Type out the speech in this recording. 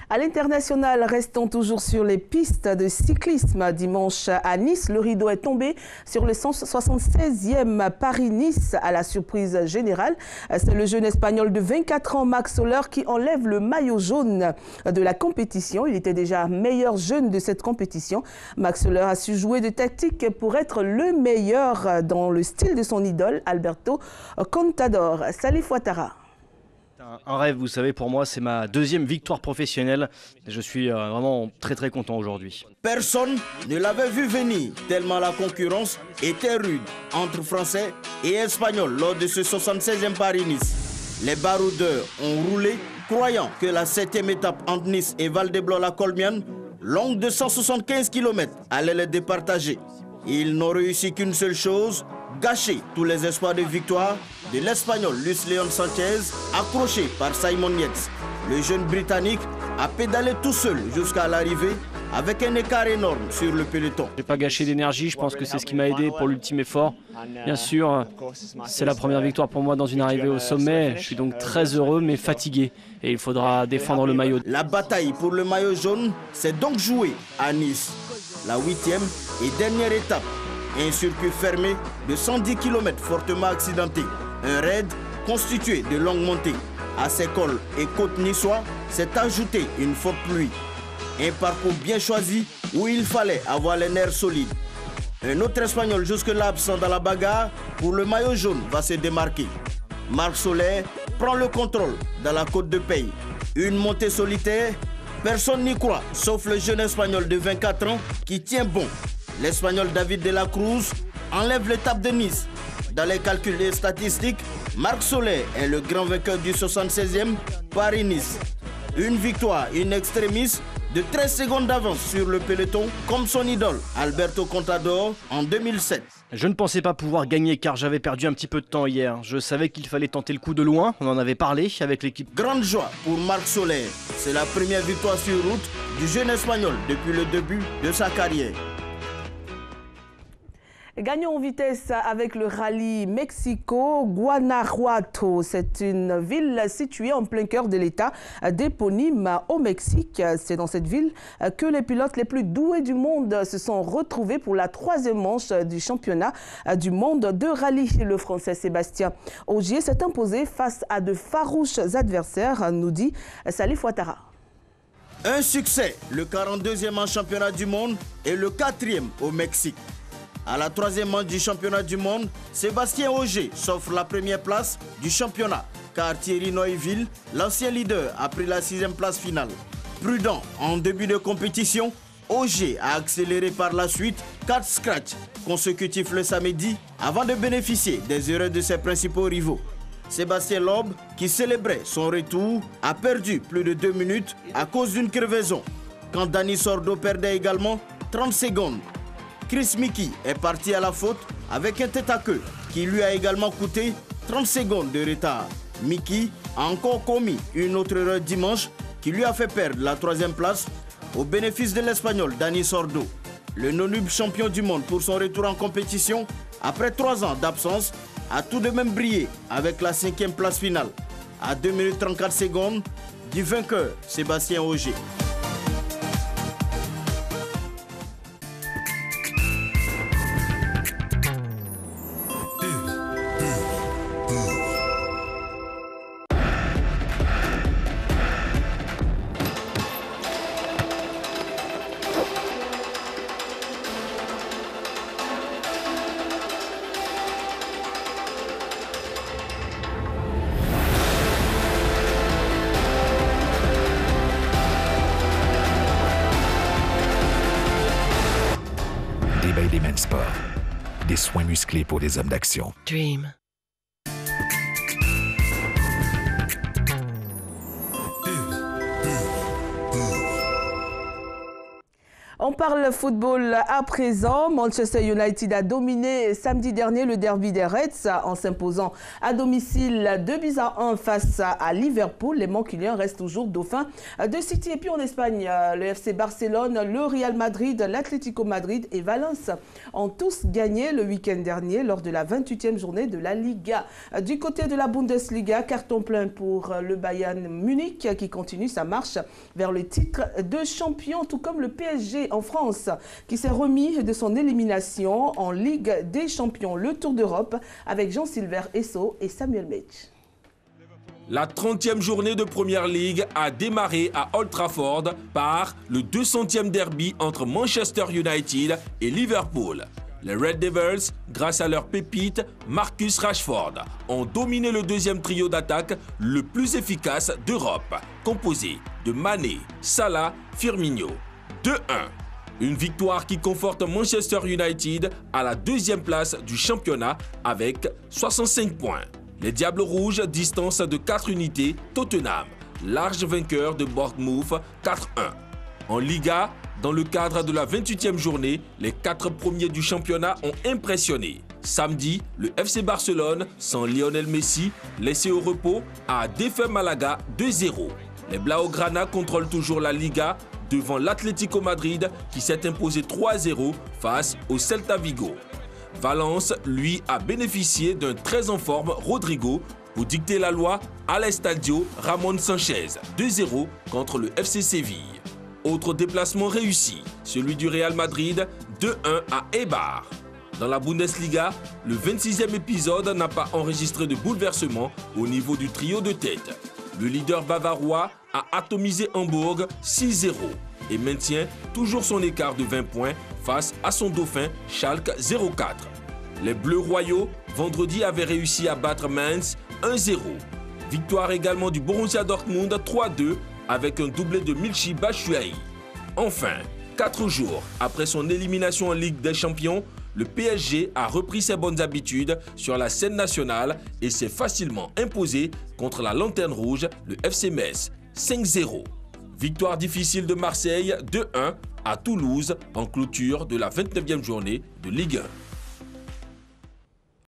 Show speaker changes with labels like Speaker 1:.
Speaker 1: À l'international, restons toujours sur les pistes de cyclisme. Dimanche à Nice, le rideau est tombé sur le 176e Paris-Nice à la surprise générale. C'est le jeune Espagnol de 24 ans, Marc Soler, qui enlève le maillot jaune de la compétition. Il était déjà meilleur jeune de cette compétition. Marc Soler a su jouer de tactique pour être le meilleur dans le style de son idole, Alberto Contador. Salif Ouattara.
Speaker 2: Un rêve, vous savez, pour moi, c'est ma deuxième victoire professionnelle. Je suis vraiment très content aujourd'hui.
Speaker 3: Personne ne l'avait vu venir, tellement la concurrence était rude entre Français et Espagnols lors de ce 76e Paris-Nice. Les baroudeurs ont roulé, croyant que la 7e étape entre Nice et Valdebebas-la-Colmiane, longue de 175 km, allait les départager. Ils n'ont réussi qu'une seule chose, gâcher tous les espoirs de victoire de l'Espagnol Luis León Sánchez, accroché par Simon Yates. Le jeune Britannique a pédalé tout seul jusqu'à l'arrivée avec un écart énorme sur le peloton.
Speaker 2: J'ai pas gâché d'énergie, je pense que c'est ce qui m'a aidé pour l'ultime effort. Bien sûr, c'est la première victoire pour moi dans une arrivée au sommet. Je suis donc très heureux mais fatigué et il faudra défendre le maillot.
Speaker 3: La bataille pour le maillot jaune s'est donc jouée à Nice. La 8e et dernière étape. Un circuit fermé de 110 km fortement accidenté. Un raid constitué de longues montées. À ces cols et côtes niçois s'est ajouté une forte pluie. Un parcours bien choisi où il fallait avoir les nerfs solides. Un autre Espagnol jusque-là absent dans la bagarre pour le maillot jaune va se démarquer. Marc Soler prend le contrôle dans la côte de Pays. Une montée solitaire, personne n'y croit, sauf le jeune Espagnol de 24 ans qui tient bon. L'Espagnol David de la Cruz enlève l'étape de Nice. Dans les calculs et statistiques, Marc Soler est le grand vainqueur du 76e Paris-Nice. Une victoire in extremis de 13 secondes d'avance sur le peloton, comme son idole Alberto Contador en 2007.
Speaker 2: Je ne pensais pas pouvoir gagner car j'avais perdu un petit peu de temps hier. Je savais qu'il fallait tenter le coup de loin, on en avait parlé avec l'équipe.
Speaker 3: Grande joie pour Marc Soler. C'est la première victoire sur route du jeune Espagnol depuis le début de sa carrière.
Speaker 1: Gagnons en vitesse avec le rallye Mexico Guanajuato. C'est une ville située en plein cœur de l'État d'éponyme au Mexique. C'est dans cette ville que les pilotes les plus doués du monde se sont retrouvés pour la 3e manche du championnat du monde de rallye. Le Français Sébastien Ogier s'est imposé face à de farouches adversaires, nous dit Salif Ouattara.
Speaker 3: Un succès, le 42e en championnat du monde et le 4e au Mexique. À la 3e manche du championnat du monde, Sébastien Ogier s'offre la première place du championnat, car Thierry Neuville, l'ancien leader, a pris la 6e place finale. Prudent en début de compétition, Ogier a accéléré par la suite 4 scratchs consécutifs le samedi avant de bénéficier des erreurs de ses principaux rivaux. Sébastien Loeb, qui célébrait son retour, a perdu plus de 2 minutes à cause d'une crevaison, quand Dani Sordo perdait également 30 secondes. Chris Mickey est parti à la faute avec un tête-à-queue qui lui a également coûté 30 secondes de retard. Mickey a encore commis une autre erreur dimanche qui lui a fait perdre la 3e place au bénéfice de l'Espagnol Dani Sordo. Le non-nul champion du monde pour son retour en compétition, après 3 ans d'absence, a tout de même brillé avec la 5e place finale, à 2 minutes 34 secondes du vainqueur Sébastien Ogier.
Speaker 4: Des Men Sport. Des soins musclés pour des hommes d'action.
Speaker 5: Dream.
Speaker 1: En parle football à présent. Manchester United a dominé samedi dernier le derby des Reds en s'imposant à domicile 2-1 face à Liverpool. Les Mancuniens restent toujours dauphins de City. Et puis en Espagne, le FC Barcelone, le Real Madrid, l'Atlético Madrid et Valence ont tous gagné le week-end dernier lors de la 28e journée de la Liga. Du côté de la Bundesliga, carton plein pour le Bayern Munich qui continue sa marche vers le titre de champion, tout comme le PSG en France, qui s'est remis de son élimination en Ligue des Champions, le Tour d'Europe, avec Jean-Sylvain Esso et Samuel Metch.
Speaker 5: La 30e journée de Première Ligue a démarré à Old Trafford par le 200e derby entre Manchester United et Liverpool. Les Red Devils, grâce à leur pépite Marcus Rashford, ont dominé le deuxième trio d'attaque le plus efficace d'Europe, composé de Mané, Salah, Firmino. 2-1. Une victoire qui conforte Manchester United à la deuxième place du championnat avec 65 points. Les Diables Rouges distancent de 4 unités Tottenham, large vainqueur de Bournemouth 4-1. En Liga, dans le cadre de la 28e journée, les 4 premiers du championnat ont impressionné. Samedi, le FC Barcelone, sans Lionel Messi, laissé au repos, a défait Malaga 2-0. Les Blaugrana contrôlent toujours la Liga devant l'Atlético Madrid qui s'est imposé 3-0 face au Celta Vigo. Valence, lui, a bénéficié d'un très en forme Rodrigo pour dicter la loi à l'Estadio Ramon Sanchez 2-0 contre le FC Séville. Autre déplacement réussi, celui du Real Madrid 2-1 à Eibar. Dans la Bundesliga, le 26e épisode n'a pas enregistré de bouleversement au niveau du trio de tête. Le leader bavarois a atomisé Hambourg 6-0 et maintient toujours son écart de 20 points face à son dauphin Schalke 04. Les Bleus royaux, vendredi, avaient réussi à battre Mainz 1-0. Victoire également du Borussia Dortmund 3-2 avec un doublé de Michy Batshuayi. Enfin, 4 jours après son élimination en Ligue des Champions, le PSG a repris ses bonnes habitudes sur la scène nationale et s'est facilement imposé contre la Lanterne Rouge, le FC Metz, 5-0. Victoire difficile de Marseille, 2-1 à Toulouse en clôture de la 29e journée de Ligue 1.